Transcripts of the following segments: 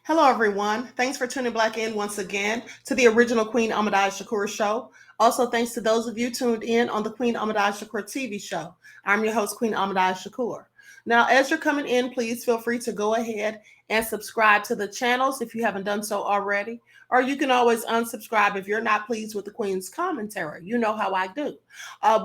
Hello, everyone. Thanks for tuning back in once again to the original Queen Ahmadiyyah Shakur show. Also, thanks to those of you tuned in on the Queen Ahmadiyyah Shakur TV show. I'm your host, Queen Ahmadiyyah Shakur. Now, as you're coming in, please feel free to go ahead and subscribe to the channels if you haven't done so already. Or you can always unsubscribe if you're not pleased with the Queen's commentary. You know how I do.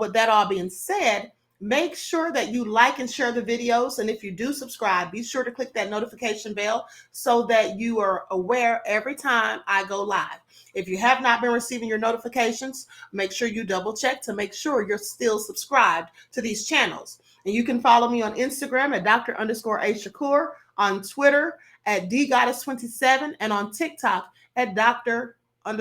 With that all being said, make sure that you like and share the videos. And if you do subscribe, be sure to click that notification bell so that you are aware every time I go live. If you have not been receiving your notifications, make sure you double check to make sure you're still subscribed to these channels. And you can follow me on Instagram at Dr._A_Shakur, on Twitter at DGoddess27, and on TikTok at Dr. A.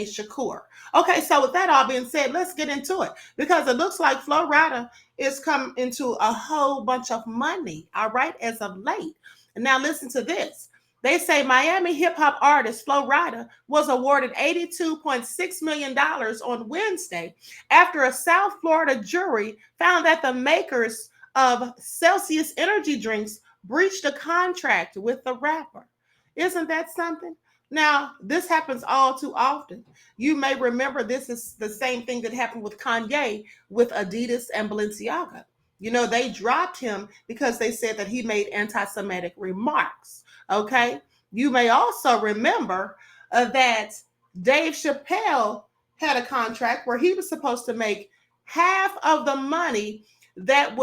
Shakur. Okay, so with that all being said, let's get into it because it looks like Flo Rida is coming into a whole bunch of money, all right, as of late. And now listen to this. They say Miami hip hop artist Flo Rida was awarded $82.6 million on Wednesday after a South Florida jury found that the makers of Celsius energy drinks breached a contract with the rapper. Isn't that something? Now, this happens all too often. You may remember this is the same thing that happened with Kanye with Adidas and Balenciaga. You know, they dropped him because they said that he made anti-Semitic remarks. Okay. You may also remember that Dave Chappelle had a contract where he was supposed to make half of the money that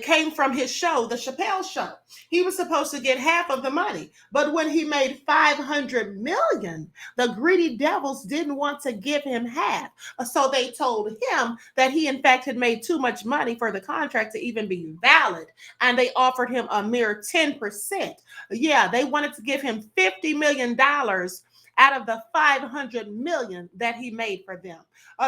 came from his show, the Chappelle Show. He was supposed to get half of the money, but when he made $500 million, the greedy devils didn't want to give him half. So they told him that he, in fact, had made too much money for the contract to even be valid, and they offered him a mere 10%. Yeah, they wanted to give him $50 million out of the $500 million that he made for them.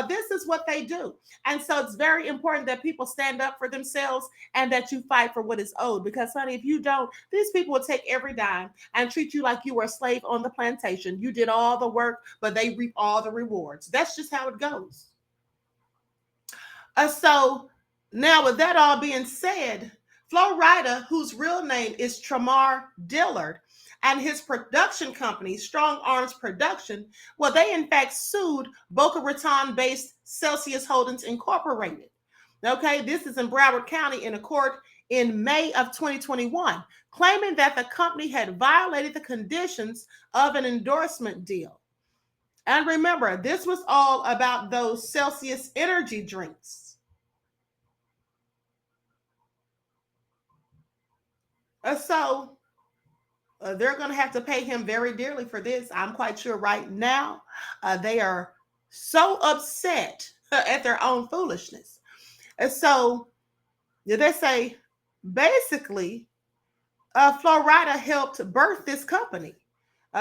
This is what they do. And so it's very important that people stand up for themselves and that you fight for what is owed. Because, honey, if you don't, these people will take every dime and treat you like you were a slave on the plantation. You did all the work, but they reap all the rewards. That's just how it goes. So now with that all being said, Flo Rida, whose real name is Tramar Dillard, and his production company, Strong Arms Production, well, they in fact sued Boca Raton-based Celsius Holdings Incorporated. Okay, this is in Broward County in a court in May of 2021, claiming that the company had violated the conditions of an endorsement deal. And remember, this was all about those Celsius energy drinks. So they're going to have to pay him very dearly for this. I'm quite sure right now they are so upset at their own foolishness. And so they say basically Flo Rida helped birth this company.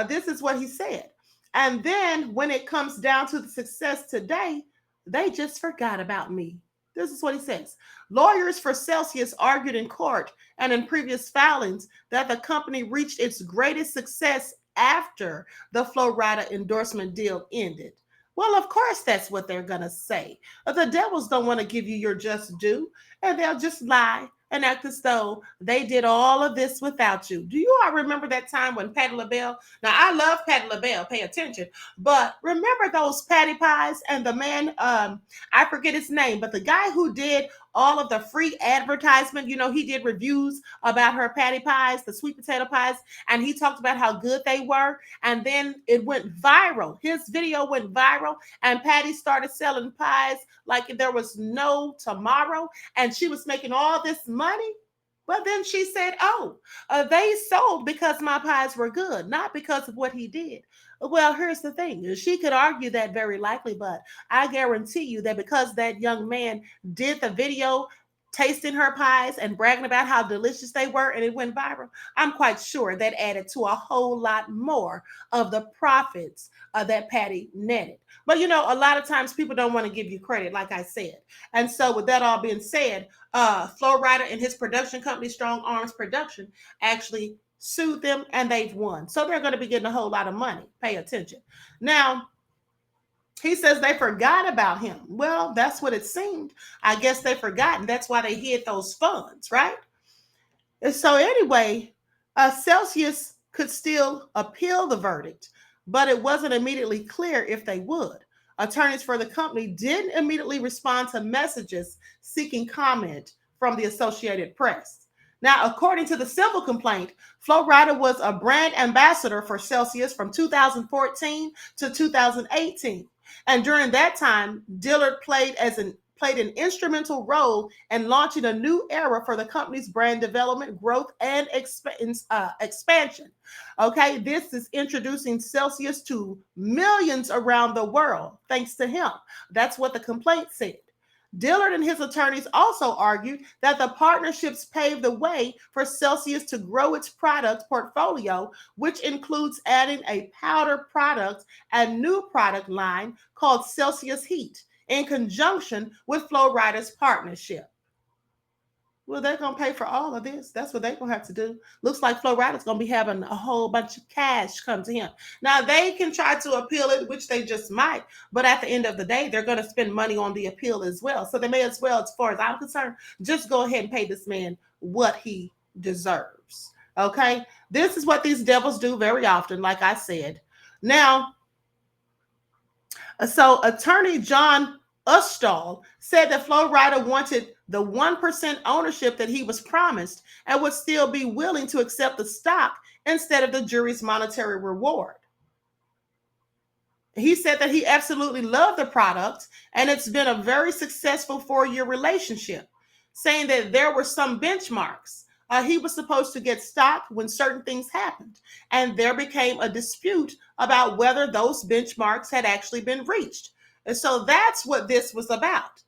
This is what he said. And then when it comes down to the success today, they just forgot about me. This is what he says. Lawyers for Celsius argued in court and in previous filings that the company reached its greatest success after the Flo Rida endorsement deal ended. Well, of course, that's what they're going to say. The devils don't want to give you your just due, and they'll just lie and act as though they did all of this without you. Do you all remember that time when Patti LaBelle? Now, I love Patti LaBelle, pay attention, but remember those patty pies and the man, I forget his name, but the guy who did all of the free advertisement, you know, he did reviews about her patty pies, the sweet potato pies, and he talked about how good they were, and then it went viral. His video went viral, and Patty started selling pies like there was no tomorrow, and she was making all this money. But then she said, they sold because my pies were good, not because of what he did. Well, here's the thing. She could argue that very likely, but I guarantee you that because that young man did the video tasting her pies and bragging about how delicious they were and it went viral, I'm quite sure that added to a whole lot more of the profits that Patty netted. But you know, a lot of times people don't want to give you credit, like I said. And so with that all being said, Flo Rida and his production company, Strong Arms Production, actually sued them and they've won. So they're going to be getting a whole lot of money. Pay attention. Now, he says they forgot about him. Well, that's what it seemed. I guess they forgot, and that's why they hid those funds, right? And so anyway, Celsius could still appeal the verdict, but it wasn't immediately clear if they would. Attorneys for the company didn't immediately respond to messages seeking comment from the Associated Press. Now, according to the civil complaint, Flo Rida was a brand ambassador for Celsius from 2014 to 2018. And during that time, Dillard played an instrumental role in launching a new era for the company's brand development, growth, and expansion. Okay, this is introducing Celsius to millions around the world, thanks to him. That's what the complaint said. Dillard and his attorneys also argued that the partnerships paved the way for Celsius to grow its product portfolio, which includes adding a powder product and new product line called Celsius Heat in conjunction with Flo Rida's partnership. Well, they're going to pay for all of this. That's what they're going to have to do. Looks like Flo Rida's going to be having a whole bunch of cash come to him. Now, they can try to appeal it, which they just might. But at the end of the day, they're going to spend money on the appeal as well. So they may as well, as far as I'm concerned, just go ahead and pay this man what he deserves. Okay? This is what these devils do very often, like I said. Now, so attorney John Ustall said that Flo Rida wanted the 1% ownership that he was promised and would still be willing to accept the stock instead of the jury's monetary reward. He said that he absolutely loved the product and it's been a very successful 4-year relationship, saying that there were some benchmarks. He was supposed to get stock when certain things happened, and there became a dispute about whether those benchmarks had actually been reached. And so that's what this was about.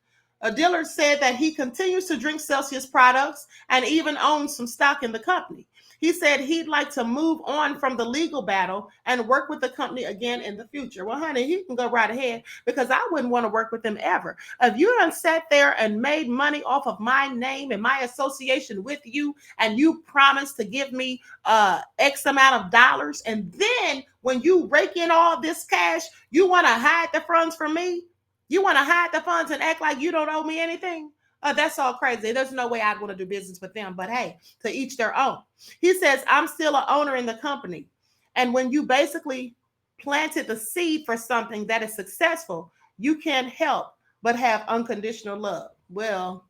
Dillard said that he continues to drink Celsius products and even owns some stock in the company. He said he'd like to move on from the legal battle and work with the company again in the future. Well, honey, he can go right ahead because I wouldn't want to work with him ever. If you done sat there and made money off of my name and my association with you, and you promised to give me X amount of dollars, and then when you rake in all this cash, you want to hide the funds from me? You want to hide the funds and act like you don't owe me anything? That's all crazy. There's no way I'd want to do business with them, but hey, to each their own. He says, I'm still an owner in the company. And when you basically planted the seed for something that is successful, you can't help but have unconditional love. Well,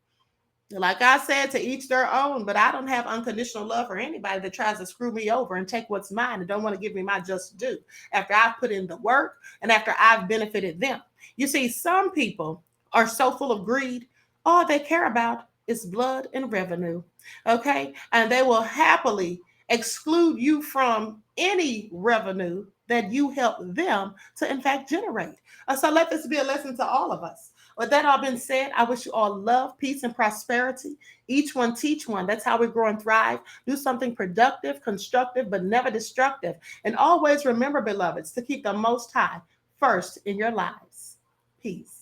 like I said, to each their own, but I don't have unconditional love for anybody that tries to screw me over and take what's mine and don't want to give me my just due after I've put in the work and after I've benefited them. You see, some people are so full of greed, all they care about is blood and revenue, okay? And they will happily exclude you from any revenue that you help them to, in fact, generate. So let this be a lesson to all of us. With that all been said, I wish you all love, peace, and prosperity. Each one teach one. That's how we grow and thrive. Do something productive, constructive, but never destructive. And always remember, beloveds, to keep the Most High first in your lives. Peace.